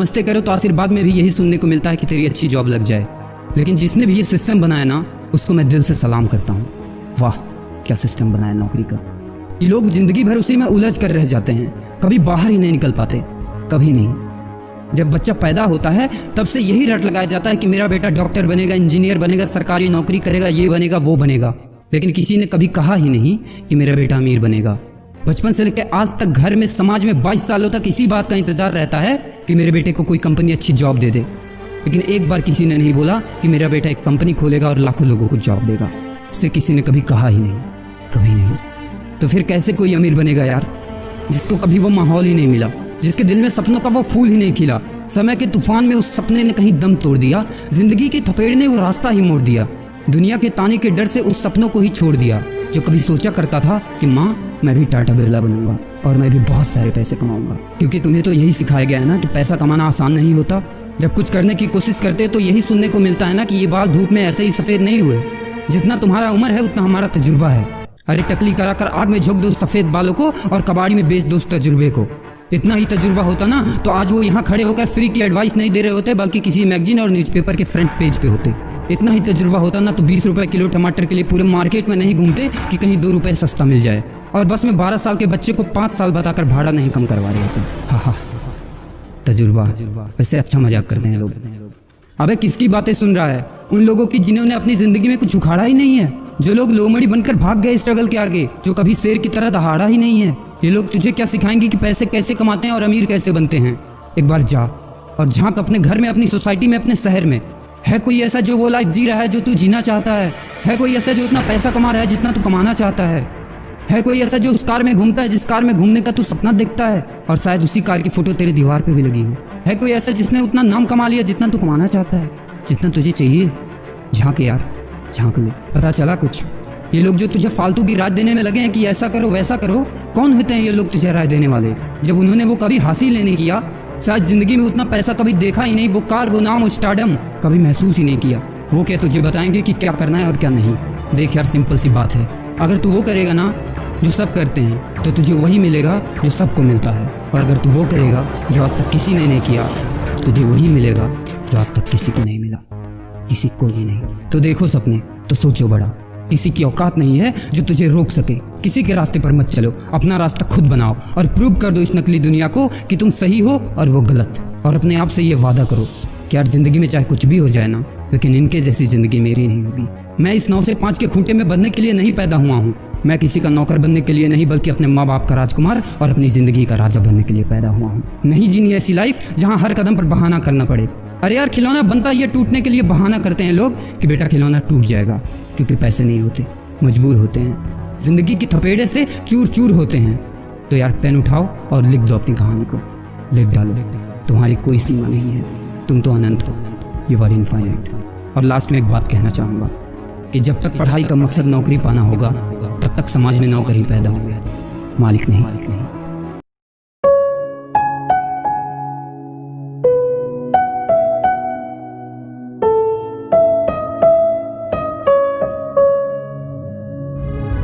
नमस्ते करो तो आशीर्वाद में भी यही सुनने को मिलता है कि तेरी अच्छी जॉब लग जाए। लेकिन जिसने भी ये सिस्टम बनाया ना, उसको मैं दिल से सलाम करता हूँ। वाह क्या सिस्टम बनाया नौकरी का। ये लोग जिंदगी भर उसी में उलझ कर रह जाते हैं, कभी बाहर ही नहीं निकल पाते, कभी नहीं। जब बच्चा पैदा होता है तब से यही रट लगाया जाता है कि मेरा बेटा डॉक्टर बनेगा, इंजीनियर बनेगा, सरकारी नौकरी करेगा, ये बनेगा वो बनेगा। लेकिन किसी ने कभी कहा ही नहीं कि मेरा बेटा अमीर बनेगा। बचपन से लेकर आज तक घर में, समाज में 22 सालों तक इसी बात का इंतजार रहता है कि मेरे बेटे को कोई कंपनी अच्छी जॉब दे दे। लेकिन एक बार किसी ने नहीं बोला कि मेरा बेटा एक कंपनी खोलेगा और लाखों लोगों को जॉब देगा। उससे किसी ने कभी कहा ही नहीं, कभी नहीं। तो फिर कैसे कोई अमीर बनेगा यार, जिसको कभी वो माहौल ही नहीं मिला, जिसके दिल में सपनों का वो फूल ही नहीं खिला। समय के तूफान में उस सपने ने कहीं दम तोड़ दिया, जिंदगी के थपेड़ ने वो रास्ता ही मोड़ दिया, दुनिया के ताने के डर से उस सपनों को ही छोड़ दिया। जो कभी सोचा करता था कि माँ मैं भी टाटा बिरला बनूंगा और मैं भी बहुत सारे पैसे कमाऊंगा। क्योंकि तुम्हें तो यही सिखाया गया है ना कि पैसा कमाना आसान नहीं होता। जब कुछ करने की कोशिश करते तो यही सुनने को मिलता है ना कि ये बाल धूप में ऐसे ही सफेद नहीं हुए। जितना तुम्हारा उम्र है उतना हमारा तजुर्बा है। अरे टकली कराकर आग में झोंक दो सफेद बालों को और कबाड़ी में बेच दो उस तजुर्बे को। इतना ही तजुर्बा होता ना तो आज वो यहाँ खड़े होकर फ्री की एडवाइस नहीं दे रहे होते, बल्कि किसी मैगजीन और न्यूज़पेपर के फ्रंट पेज पे होते। इतना ही तजुर्बा होता ना तो 20 रुपए किलो टमाटर के लिए पूरे मार्केट में नहीं घूमते कि कहीं 2 रुपए सस्ता मिल जाए। और बस में 12 साल के बच्चे को 5 साल बताकर भाड़ा नहीं कम करवा रहे होते। हाँ तजुर्बा, वैसे अच्छा मजाक करते हैं लोग। अबे किसकी बातें सुन रहा है? उन लोगों की जिन्होंने अपनी जिंदगी में कुछ उखाड़ा ही नहीं है, जो लोग लोमड़ी बनकर भाग गए स्ट्रगल के आगे, जो कभी शेर की तरह दहाड़ा ही नहीं है। ये लोग तुझे क्या सिखाएंगे कि पैसे कैसे कमाते हैं और अमीर कैसे बनते हैं। एक बार जा और झांक अपने घर में, अपनी सोसाइटी में, अपने शहर में। है कोई ऐसा जो वो लाइफ जी रहा है जो तू जीना चाहता है? है कोई ऐसा जो उतना पैसा कमा रहा है जितना तू कमाना चाहता है? है कोई ऐसा जो उस कार में घूमता है जिस कार में घूमने का तू सपना देखता है और शायद उसी कार की फोटो तेरे दीवार पे भी लगी हो? है कोई ऐसा जिसने उतना नाम कमा लिया जितना तू कमाना चाहता है, जितना तुझे चाहिए? झांक यार, झांक ले, पता चला कुछ। ये लोग जो तुझे फालतू की राय देने में लगे हैं कि ऐसा करो वैसा करो, कौन होते हैं ये लोग तुझे राय देने वाले, जब उन्होंने वो कभी हासिल नहीं किया? शायद जिंदगी में उतना पैसा कभी देखा ही नहीं, वो कार, वो नाम, वो स्टारडम कभी महसूस ही नहीं किया। वो क्या तुझे बताएंगे कि क्या करना है और क्या नहीं? देख यार, सिंपल सी बात है, अगर तू वो करेगा ना जो सब करते हैं तो तुझे वही मिलेगा जो सबको मिलता है। और अगर तू वो करेगा जो आज तक किसी ने नहीं किया, तुझे वही मिलेगा जो आज तक किसी को नहीं मिला, किसी को भी नहीं। तो देखो सपने तो सोचो बड़ा, किसी की औकात नहीं है जो तुझे रोक सके। किसी के रास्ते पर मत चलो, अपना रास्ता खुद बनाओ और प्रूव कर दो इस नकली दुनिया को कि तुम सही हो और वो गलत। और अपने आप से ये वादा करो कि यार जिंदगी में चाहे कुछ भी हो जाए ना, लेकिन इनके जैसी जिंदगी मेरी नहीं होगी। मैं इस 9 से 5 के खूंटे में बंधने के लिए नहीं पैदा हुआ हूँ। मैं किसी का नौकर बनने के लिए नहीं, बल्कि अपने माँ बाप का राजकुमार और अपनी जिंदगी का राजा बनने के लिए पैदा हुआ हूँ। नहीं जीनी ऐसी लाइफ जहाँ हर कदम पर बहाना करना पड़े। अरे यार, खिलौना बनता ये टूटने के लिए बहाना करते हैं लोग कि बेटा खिलौना टूट जाएगा, क्योंकि पैसे नहीं होते, मजबूर होते हैं, जिंदगी की थपेड़े से चूर चूर होते हैं। तो यार पेन उठाओ और लिख दो अपनी कहानी को, लिख डालो। तुम्हारी कोई सीमा नहीं है, तुम तो अनंत हो, यू आर इनफाइनाइट। और लास्ट में एक बात कहना चाहूँगा कि जब तक पढ़ाई का मकसद नौकरी पाना होगा, तब तक समाज में नौकर ही पैदा होंगे, मालिक नहीं।